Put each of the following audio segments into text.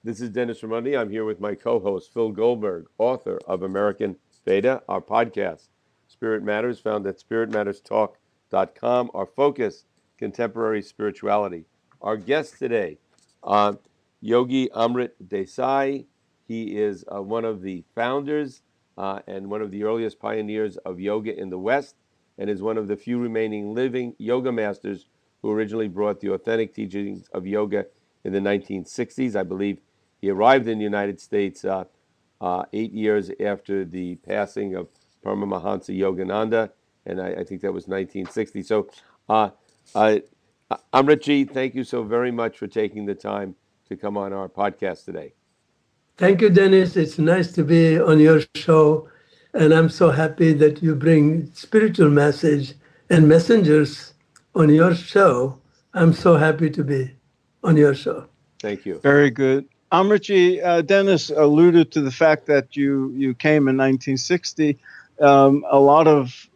This is Dennis Ramundi. I'm here with my co-host, Phil Goldberg, author of American Veda, our podcast, Spirit Matters, found at spiritmatterstalk.com. Our focus, contemporary spirituality. Our guest today, Yogi Amrit Desai. He is one of the founders and one of the earliest pioneers of yoga in the West, and is one of the few remaining living yoga masters who originally brought the authentic teachings of yoga in the 1960s. I believe he arrived in the United States 8 years after the passing of Paramahansa Yogananda, and I think that was 1960. So, uh, Amritji, thank you so very much for taking the time to come on our podcast today. Thank you, Dennis. It's nice to be on your show. And I'm so happy that you bring spiritual message and messengers on your show. I'm so happy to be on your show. Thank you. Very good. Amritji, Dennis alluded to the fact that you came in 1960. A lot of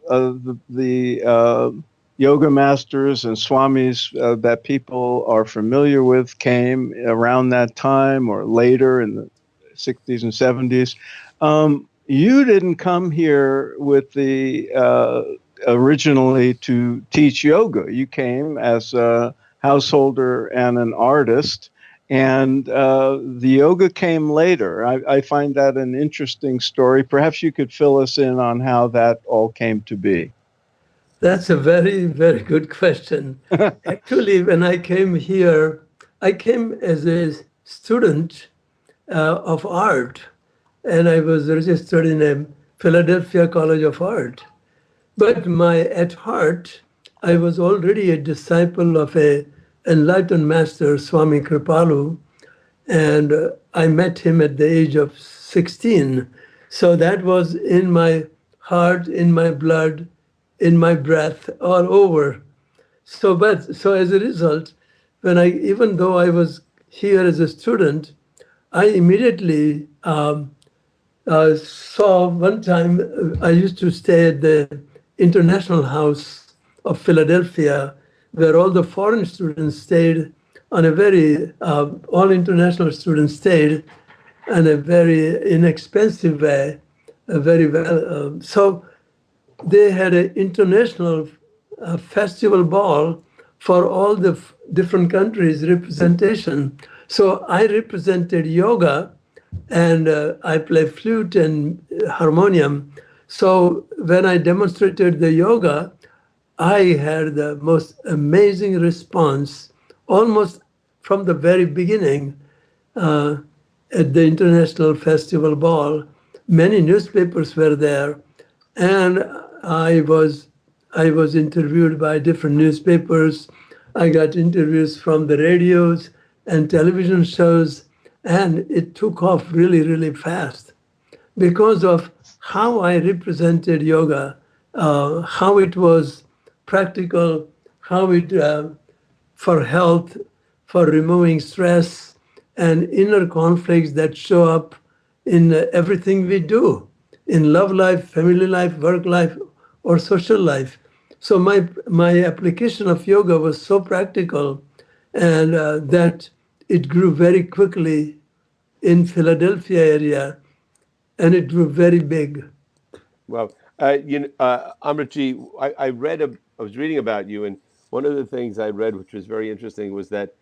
the yoga masters and swamis that people are familiar with came around that time or later in the 60s and 70s. You didn't come here with the originally to teach yoga. You came as a householder and an artist, and the yoga came later. I find that an interesting story. Perhaps you could fill us in on how that all came to be. That's a very, very good question. Actually, when I came here, I came as a student of art, and I was registered in a Philadelphia College of Art. But at heart, I was already a disciple of a enlightened master, Swami Kripalu, and I met him at the age of 16. So that was in my heart, in my blood, in my breath, all over. So as a result, even though I was here as a student, I immediately saw one time, I used to stay at the International House of Philadelphia, where all the foreign students stayed on a very, all international students stayed in a very inexpensive way, very well. So they had an international festival ball for all the different countries representation. So I represented yoga, and I play flute and harmonium. So when I demonstrated the yoga, I had the most amazing response, almost from the very beginning at the International Festival Ball. Many newspapers were there, and I was interviewed by different newspapers. I got interviews from the radios and television shows, and it took off really, really fast because of how I represented yoga, how it was practical, how it for health, for removing stress and inner conflicts that show up in everything we do, in love life, family life, work life, or social life. So my application of yoga was so practical, and that it grew very quickly in Philadelphia area, and it grew very big. Well, Amritji, I was reading about you, and one of the things I read, which was very interesting, was that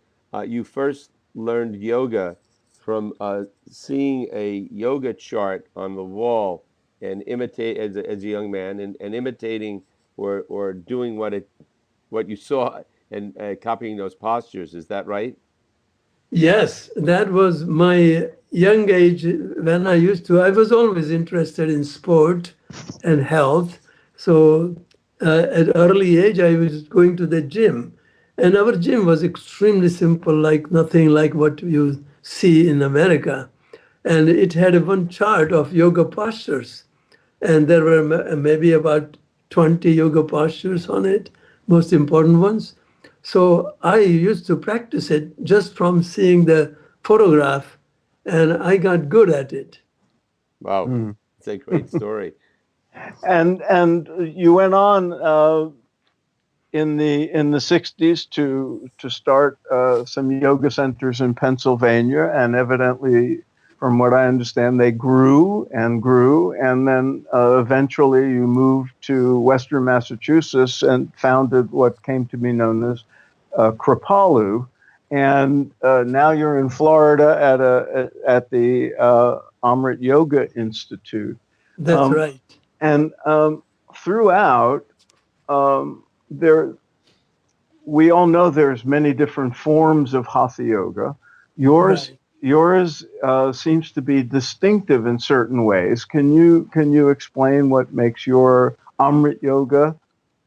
you first learned yoga from seeing a yoga chart on the wall and imitate as a young man, and imitating or doing what you saw and copying those postures. Is that right? Yes, that was my young age when I was always interested in sport and health. So at early age, I was going to the gym. And our gym was extremely simple, like nothing like what you see in America. And it had one chart of yoga postures. And there were maybe about 20 yoga postures on it, most important ones. So I used to practice it just from seeing the photograph, and I got good at it. Wow, it's a great story. And you went on in the 60s to start some yoga centers in Pennsylvania, and evidently, from what I understand, they grew, and then eventually you moved to Western Massachusetts and founded what came to be known as Kripalu, and now you're in Florida at the Amrit Yoga Institute. That's right. And throughout, there, we all know there's many different forms of Hatha Yoga. Yours seems to be distinctive in certain ways. Can you explain what makes your Amrit Yoga,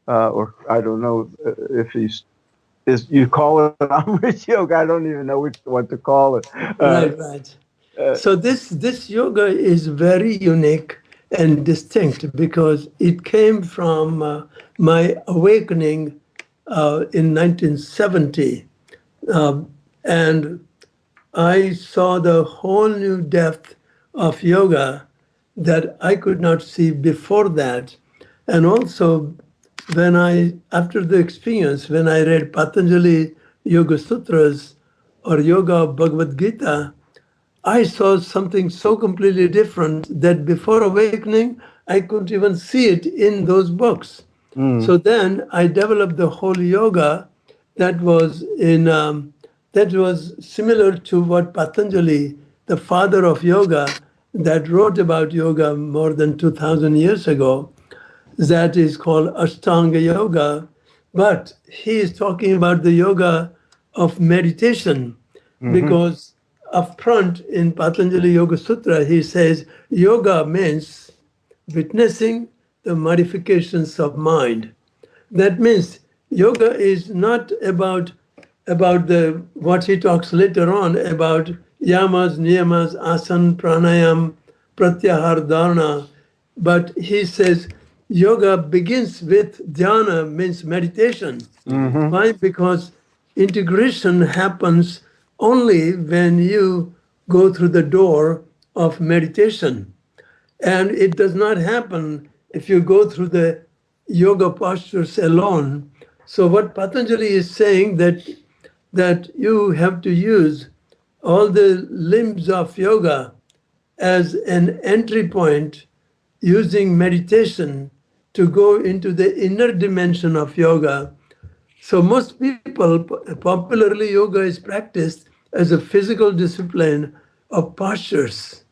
or I don't know if you call it Amrit Yoga? I don't even know what to call it. Right. So this yoga is very unique and distinct because it came from my awakening in 1970, and I saw the whole new depth of yoga that I could not see before that. And also, after the experience, when I read Patanjali Yoga Sutras or Yoga Bhagavad Gita, I saw something so completely different that before awakening, I couldn't even see it in those books. So then I developed the whole yoga that was similar to what Patanjali, the father of yoga, that wrote about yoga more than 2,000 years ago, that is called Ashtanga Yoga. But he is talking about the yoga of meditation, because up front in Patanjali Yoga Sutra, he says yoga means witnessing the modifications of mind. That means yoga is not about the what he talks later on about yamas, niyamas, asana, pranayam, pratyahar, dharana, but he says yoga begins with dhyana, means meditation. Why? Because integration happens only when you go through the door of meditation. And it does not happen if you go through the yoga postures alone. So what Patanjali is saying that you have to use all the limbs of yoga as an entry point using meditation to go into the inner dimension of yoga. So most people, popularly yoga is practiced as a physical discipline of postures.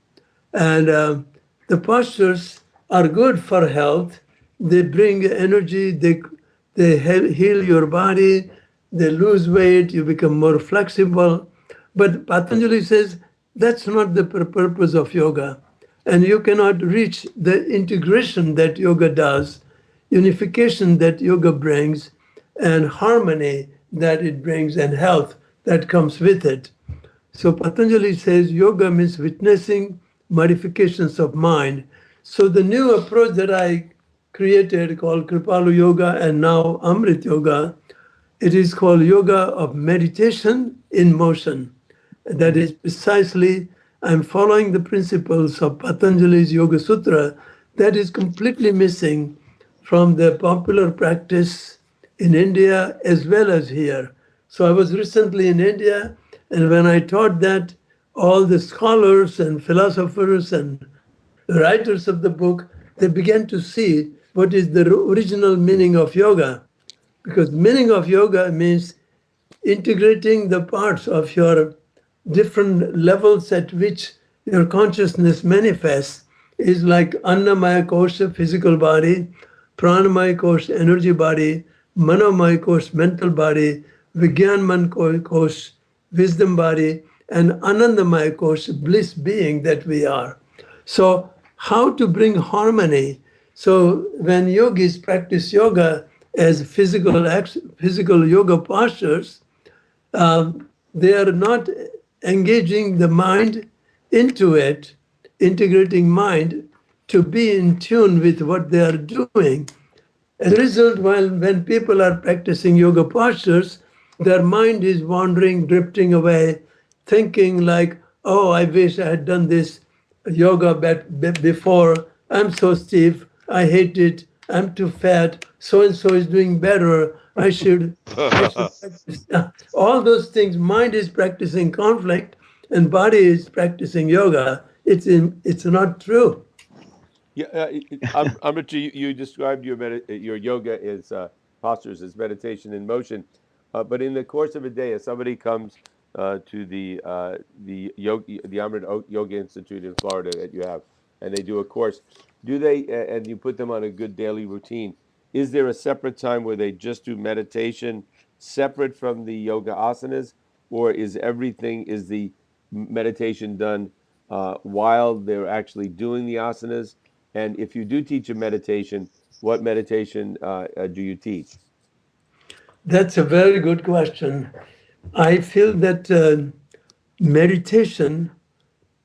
And the postures are good for health. They bring energy, they heal your body, they lose weight, you become more flexible. But Patanjali says that's not the purpose of yoga. And you cannot reach the integration that yoga does, unification that yoga brings, and harmony that it brings, and health that comes with it. So Patanjali says yoga means witnessing modifications of mind. So the new approach that I created called Kripalu Yoga and now Amrit Yoga, it is called yoga of meditation in motion. That is precisely, I'm following the principles of Patanjali's Yoga Sutra that is completely missing from the popular practice in India as well as here. So I was recently in India, and when I taught that, all the scholars and philosophers and writers of the book, they began to see what is the original meaning of yoga. Because meaning of yoga means integrating the parts of your different levels at which your consciousness manifests is like Annamaya Kosha, physical body, Pranamaya Kosha, energy body, Manomaya Kosha, mental body, Vigyanman Kosha, wisdom body, and Anandamaya Kosha, bliss being that we are. So how to bring harmony? So when yogis practice yoga as physical yoga postures, they are not engaging the mind into it, integrating mind to be in tune with what they are doing. As a result, when people are practicing yoga postures, their mind is wandering, drifting away, thinking like, oh, I wish I had done this yoga before. I'm so stiff. I hate it. I'm too fat, so-and-so is doing better, I should practice. All those things, mind is practicing conflict and body is practicing yoga. It's not true. Yeah, Amrit, you described your yoga is postures as meditation in motion, but in the course of a day, if somebody comes to the Amrit Yoga Institute in Florida that you have, and they do a course, do they and you put them on a good daily routine? Is there a separate time where they just do meditation separate from the yoga asanas, or is the meditation done while they're actually doing the asanas? And if you do teach a meditation, what meditation do you teach? That's a very good question. I feel that meditation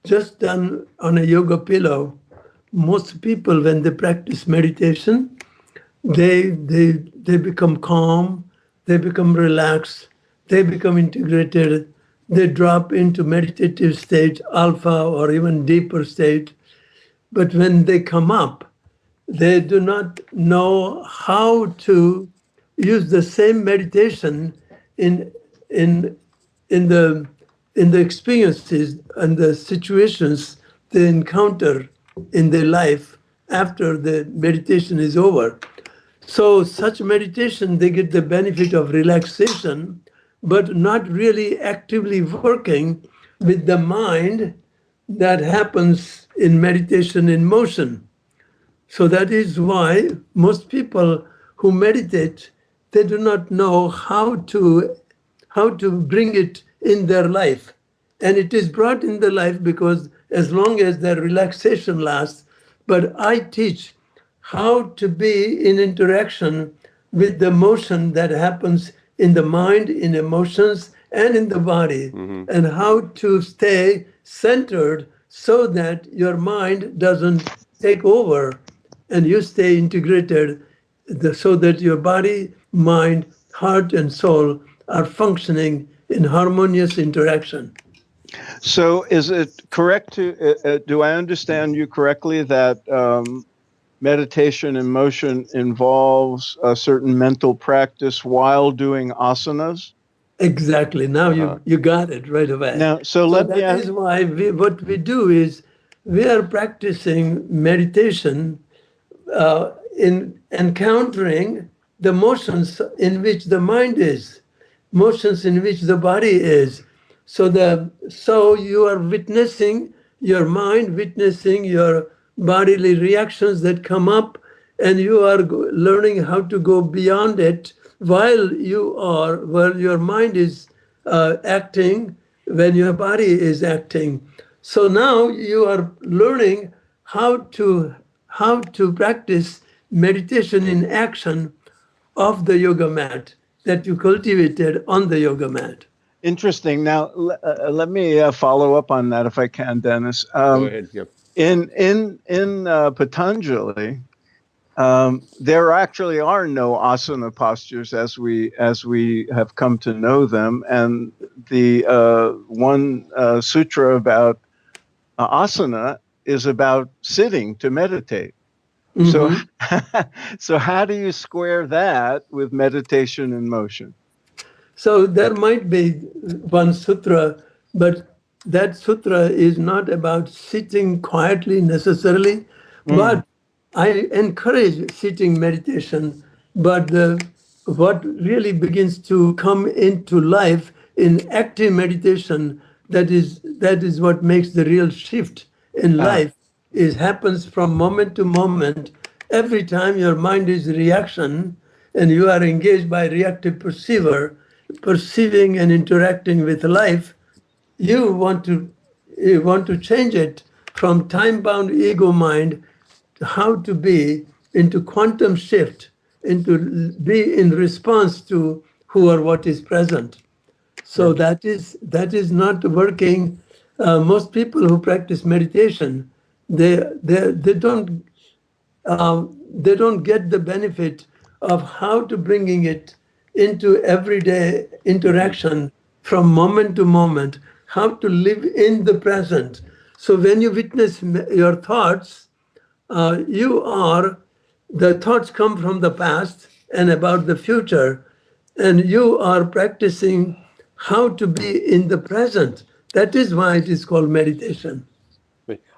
just done on a yoga pillow, most people when they practice meditation, they become calm, they become relaxed, they become integrated, they drop into meditative state, alpha or even deeper state. But when they come up, they do not know how to use the same meditation in in in the in the experiences and the situations they encounter in their life after the meditation is over. So such meditation, they get the benefit of relaxation, but not really actively working with the mind that happens in meditation in motion. So that is why most people who meditate, they do not know how to bring it in their life. And it is brought in their life because as long as their relaxation lasts, but I teach how to be in interaction with the motion that happens in the mind, in emotions, and in the body, and how to stay centered so that your mind doesn't take over and you stay integrated so that your body, mind, heart, and soul are functioning in harmonious interaction. So, is it correct do I understand you correctly that meditation in motion involves a certain mental practice while doing asanas? Exactly. Now you got it right away. Now, so So let me that ask. is why what we do is we are practicing meditation in encountering the motions in which the mind is, motions in which the body is. So you are witnessing your mind, witnessing your bodily reactions that come up, and you are learning how to go beyond it while your mind is acting, when your body is acting. So now you are learning how to practice meditation in action of the yoga mat that you cultivated on the yoga mat. Interesting. Now, let me follow up on that if I can, Dennis. Go ahead. Yep. In Patanjali, there actually are no asana postures as we have come to know them, and the one sutra about asana is about sitting to meditate. So, so how do you square that with meditation in motion? So there might be one sutra, but that sutra is not about sitting quietly necessarily, but I encourage sitting meditation. But what really begins to come into life in active meditation, that is what makes the real shift in life, is happens from moment to moment. Every time your mind is reaction and you are engaged by reactive perceiver, perceiving and interacting with life, you want to change it from time-bound ego mind to how to be into quantum shift, into be in response to who or what is present. So that is not working. Most people who practice meditation, they don't get the benefit of how to bringing it into everyday interaction from moment to moment, how to live in the present. So when you witness your thoughts, you are the thoughts come from the past and about the future, and you are practicing how to be in the present. That is why it is called meditation.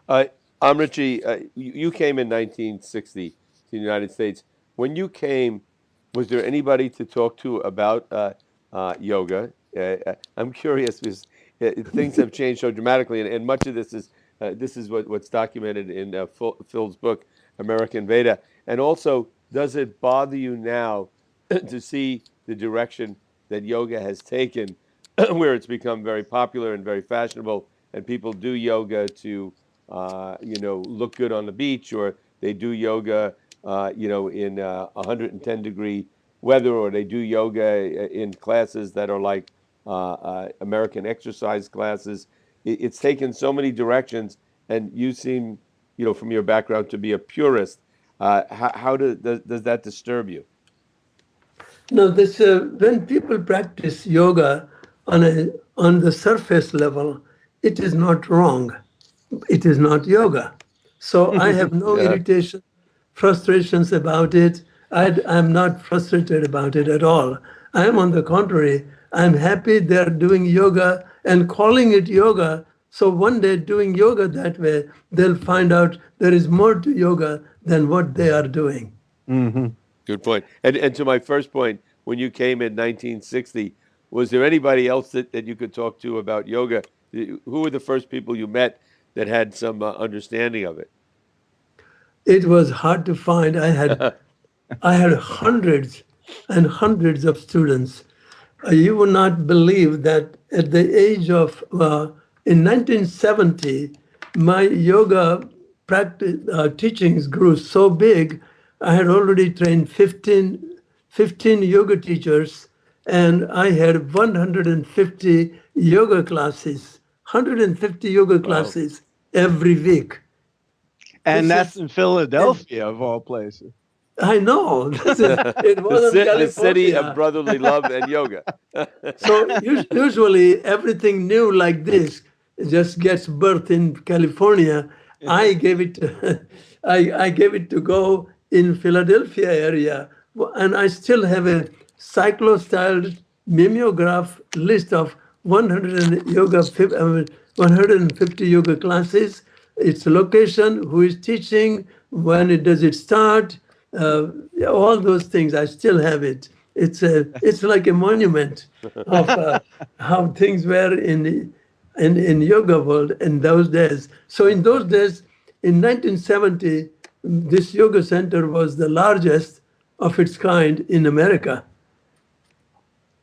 Uh, Amritji, you came in 1960 to the United States. When you came, was there anybody to talk to about yoga? I'm curious because things have changed so dramatically, and much of this is what's documented in Phil's book, American Veda. And also, does it bother you now to see the direction that yoga has taken, where it's become very popular and very fashionable, and people do yoga to look good on the beach, or they do yoga, in 110-degree weather, or they do yoga in classes that are like American exercise classes. It's taken so many directions, and you seem, from your background, to be a purist. How does that disturb you? Now, this when people practice yoga on the surface level, it is not wrong. It is not yoga. So I have no irritation, frustrations about it. I'm not frustrated about it at all. I'm on the contrary. I'm happy they're doing yoga and calling it yoga. So one day doing yoga that way, they'll find out there is more to yoga than what they are doing. Mm-hmm. Good point. And to my first point, when you came in 1960, was there anybody else that you could talk to about yoga? Who were the first people you met that had some understanding of it? It was hard to find. I had hundreds and hundreds of students. You would not believe that at the age of, in 1970, my yoga practice teachings grew so big. I had already trained 15 yoga teachers, and I had 150 yoga classes, 150 yoga classes every week. And that's in Philadelphia, of all places. I know. It wasn't the city California. of brotherly love and yoga. So usually everything new like this just gets birthed in California. I gave it I gave it to go in Philadelphia area, and I still have a cyclo-styled mimeograph list of 150 yoga classes. Its location, who is teaching, when does it start, all those things. I still have it. It's like a monument of how things were in yoga world in those days. So in those days, in 1970, this yoga center was the largest of its kind in America.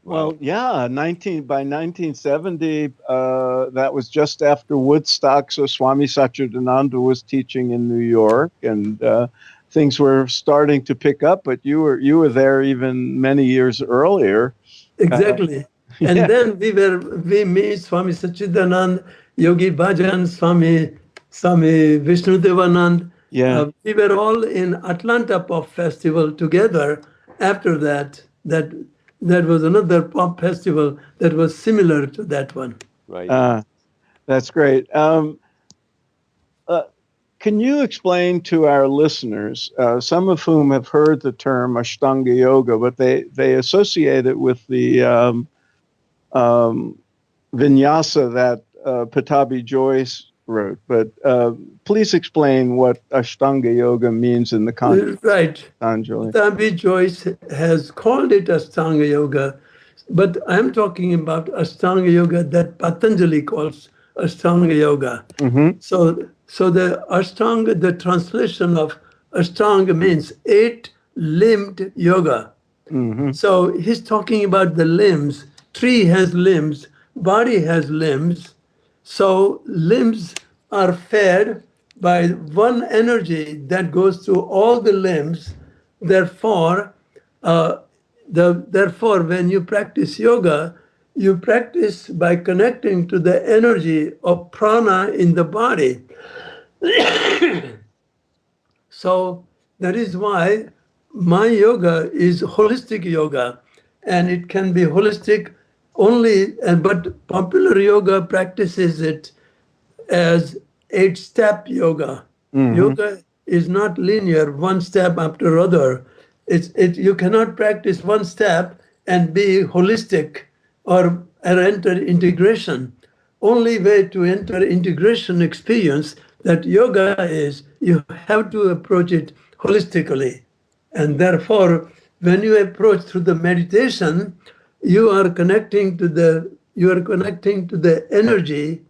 Well, yeah, by 1970, that was just after Woodstock. So Swami Satchidananda was teaching in New York, and things were starting to pick up. But you were there even many years earlier. Exactly. And then me, Swami Satchidanand, Yogi Bhajan, Swami Vishnu Devanand. Yeah. We were all in Atlanta Pop Festival together. After that was another pop festival that was similar to that one. Right. That's great. Can you explain to our listeners, some of whom have heard the term Ashtanga Yoga, but they associate it with the vinyasa that Pattabhi Jois wrote. But please explain what Ashtanga Yoga means in the context. Right. Anjali. Pattabhi Jois has called it Ashtanga Yoga, but I'm talking about Ashtanga Yoga that Patanjali calls Ashtanga Yoga. Mm-hmm. So the Ashtanga, the translation of Ashtanga means 8-limbed yoga. Mm-hmm. So he's talking about the limbs. Tree has limbs, body has limbs. So limbs are fed by one energy that goes through all the limbs. Therefore, when you practice yoga, you practice by connecting to the energy of prana in the body. So that is why my yoga is holistic yoga, and it can be holistic only, but popular yoga practices it as 8-step yoga. Mm-hmm. Yoga is not linear, one step after other. You cannot practice one step and be holistic or enter integration. Only way to enter integration experience that yoga is, you have to approach it holistically. And therefore, when you approach through the meditation, you are connecting to the energy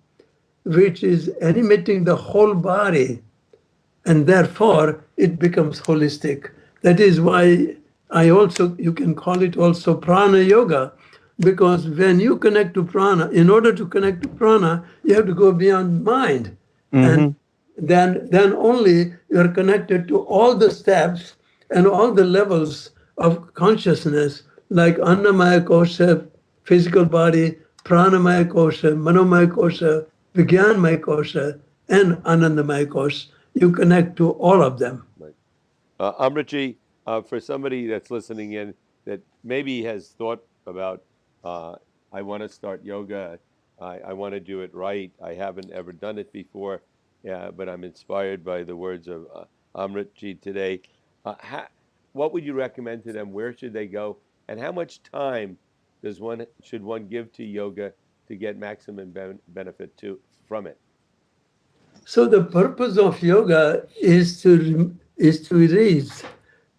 which is animating the whole body, and therefore it becomes holistic. That is why you can call it also prana yoga, because when you connect to prana, in order to connect to prana, you have to go beyond mind. And then only you are connected to all the steps and all the levels of consciousness, like annamaya kosha, physical body, pranamaya kosha, manomaya kosha, vijnanamaya kosha, and anandamaya kosha. You connect to all of them. Right. Amritji, for somebody that's listening in that maybe has thought about, I want to start yoga, I want to do it right, I haven't ever done it before, but I'm inspired by the words of Amritji today. What would you recommend to them? Where should they go? And how much time should one give to yoga to get maximum benefit from it? So the purpose of yoga is to erase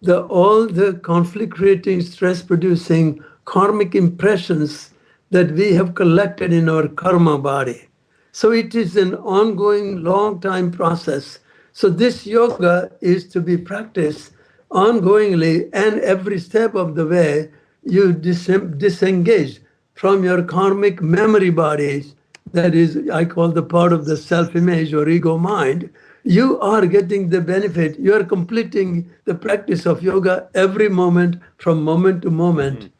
all the conflict-creating, stress-producing karmic impressions that we have collected in our karma body. So it is an ongoing, long-time process. So this yoga is to be practiced ongoingly, and every step of the way you disengage from your karmic memory bodies. That is, I call the part of the self-image or ego mind. You are getting the benefit. You are completing the practice of yoga every moment, from moment to moment.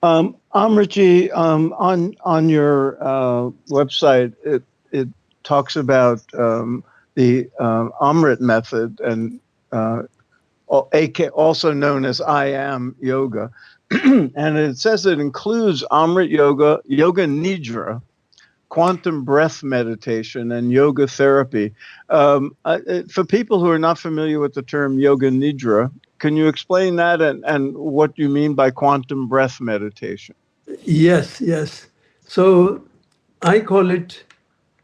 Amritji, on your website, it talks about the Amrit method, and also known as I Am Yoga. And it says it includes Amrit Yoga, Yoga Nidra, quantum breath meditation, and yoga therapy. For people who are not familiar with the term Yoga Nidra, can you explain that and what you mean by quantum breath meditation? Yes. So I call it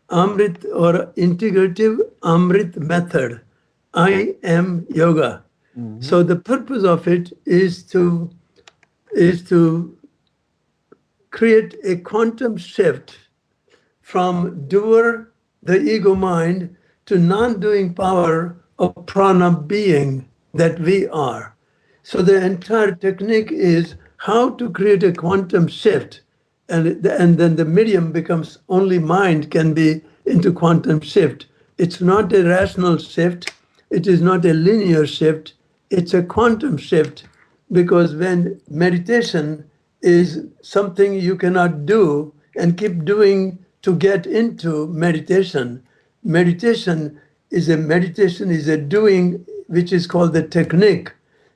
Amrit, or integrative Amrit method. I Am Yoga. So the purpose of it is to create a quantum shift from doer, the ego mind, to non-doing power of prana being that we are. So the entire technique is how to create a quantum shift, and then the medium becomes only mind can be into quantum shift. It's not a rational shift. It is not a linear shift. It's a quantum shift, because when meditation is something you cannot do and keep doing to get into meditation. Meditation is a doing which is called the technique.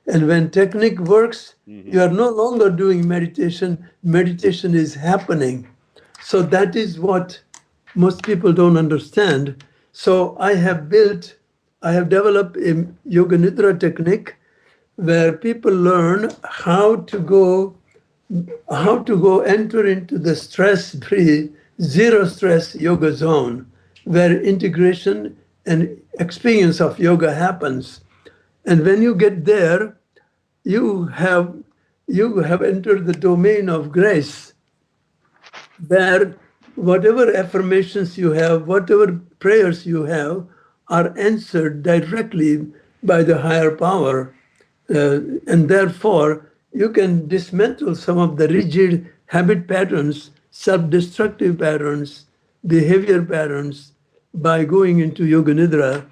And when technique works, you are no longer doing meditation. Meditation is happening. So that is what most people don't understand. So I have developed a Yoga Nidra technique where people learn how to go enter into the stress-free, zero stress yoga zone, where integration and experience of yoga happens. And when you get there, you have entered the domain of grace, where whatever affirmations you have, whatever prayers you have, are answered directly by the higher power. And therefore, you can dismantle some of the rigid habit patterns, self-destructive patterns, behavior patterns by going into Yoga Nidra.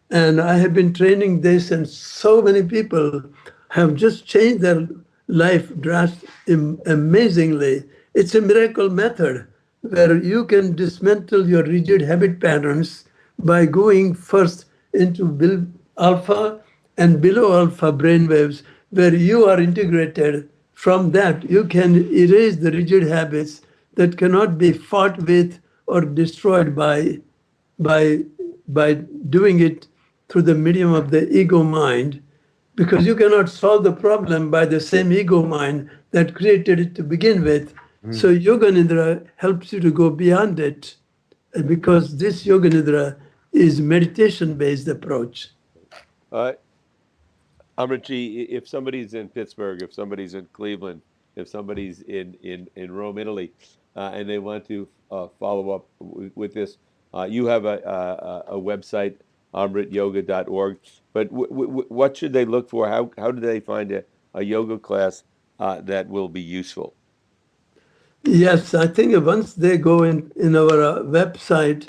And I have been training this, and so many people have just changed their life amazingly. It's a miracle method where you can dismantle your rigid habit patterns by going first into alpha and below alpha brainwaves, where you are integrated. From that, you can erase the rigid habits that cannot be fought with or destroyed by doing it through the medium of the ego mind, because you cannot solve the problem by the same ego mind that created it to begin with. So Yoga Nidra helps you to go beyond it, because this Yoga Nidra is meditation-based approach. Amritji, if somebody's in Pittsburgh, if somebody's in Cleveland, if somebody's in Rome, Italy, and they want to follow up with this, you have a website, amrityoga.org. But what should they look for? How do they find a yoga class that will be useful? Yes, I think once they go in our website,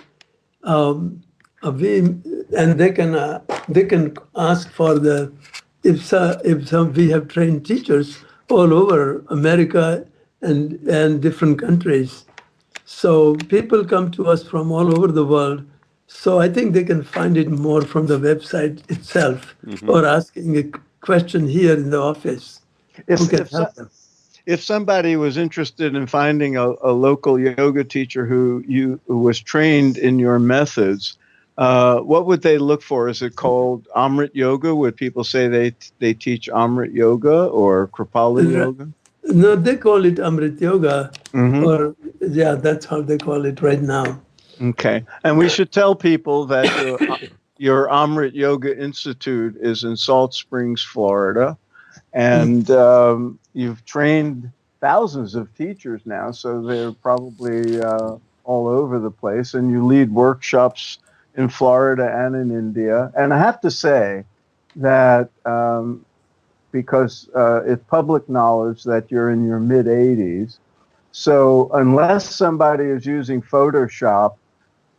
they can ask for we have trained teachers all over America and different countries. So people come to us from all over the world. So I think they can find it more from the website itself, or asking a question here in the office. If somebody was interested in finding a local yoga teacher who was trained in your methods, what would they look for? Is it called Amrit Yoga? Would people say they teach Amrit Yoga or Kripali Yoga? No, they call it Amrit Yoga, or that's how they call it right now. Okay, and we should tell people that your Amrit Yoga Institute is in Salt Springs, Florida, and you've trained thousands of teachers now, so they're probably all over the place, and you lead workshops in Florida and in India. And I have to say that because it's public knowledge that you're in your mid-80s, so unless somebody is using Photoshop,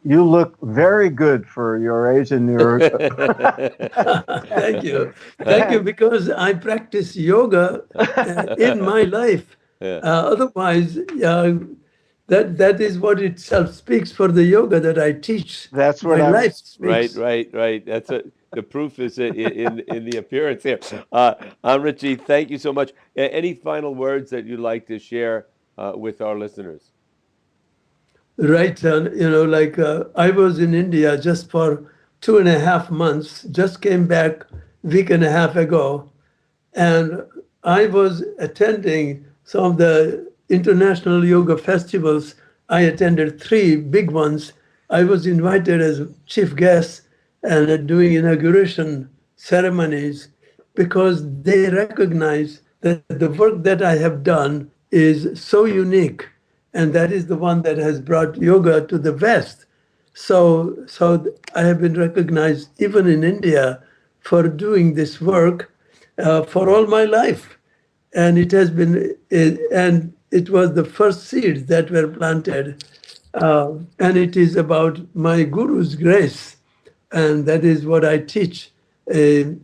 you look very good for your age and your. Thank you, because I practice yoga in my life. Otherwise, that is what itself speaks for the yoga that I teach. That's what my life Right. speaks. That's the proof is in the appearance here. Amritji, thank you so much. Any final words that you'd like to share with our listeners? Right. I was in India just for 2.5 months, just came back week and a half ago. And I was attending some of the international yoga festivals. I attended 3 big ones. I was invited as chief guest and doing inauguration ceremonies, because they recognize that the work that I have done is so unique. And that is the one that has brought yoga to the West. So I have been recognized even in India for doing this work for all my life. And it has been, and it was the first seeds that were planted. And it is about my guru's grace. And that is what I teach, the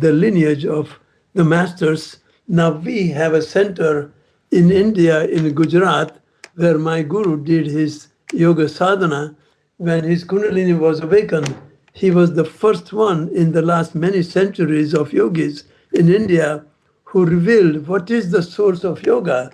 lineage of the masters. Now we have a center in India, in Gujarat, where my guru did his yoga sadhana. When his Kundalini was awakened, he was the first one in the last many centuries of yogis in India who revealed what is the source of yoga,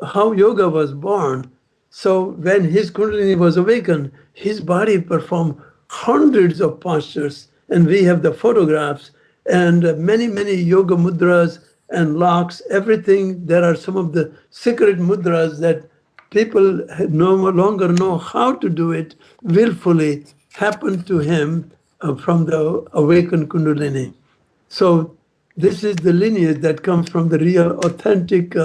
how yoga was born. So when his Kundalini was awakened, his body performed hundreds of postures, and we have the photographs and many, many yoga mudras and locks, everything. There are some of the secret mudras that people no longer know how to do it willfully, happened to him from the awakened Kundalini. So this is the lineage that comes from the real authentic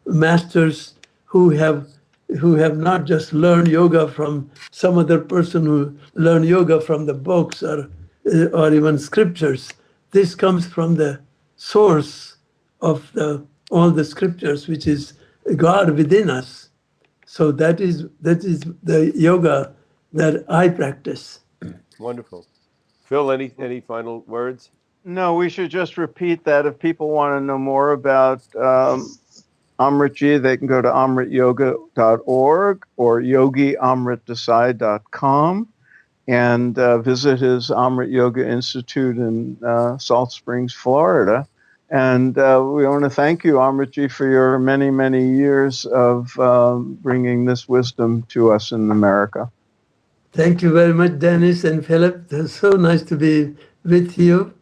masters who have not just learned yoga from some other person who learned yoga from the books or even scriptures. This comes from the source of all the scriptures, which is God within us. So that is the yoga that I practice. Wonderful. Phil, any final words? No, we should just repeat that. If people want to know more about Amritji, they can go to amrityoga.org or yogiamritdesai.com and visit his Amrit Yoga Institute in Salt Springs, Florida. And we want to thank you, Amritji, for your many, many years of bringing this wisdom to us in America. Thank you very much, Dennis and Philip. It's so nice to be with you.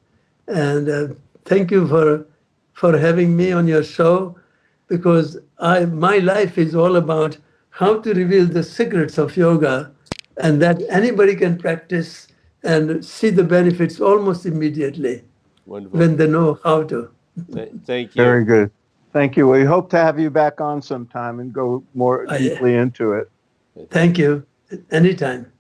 And thank you for having me on your show, because my life is all about how to reveal the secrets of yoga, and that anybody can practice and see the benefits almost immediately Wonderful. when they know how to. Thank you. Very good. Thank you. We hope to have you back on sometime and go more deeply into it. Thank you. Anytime.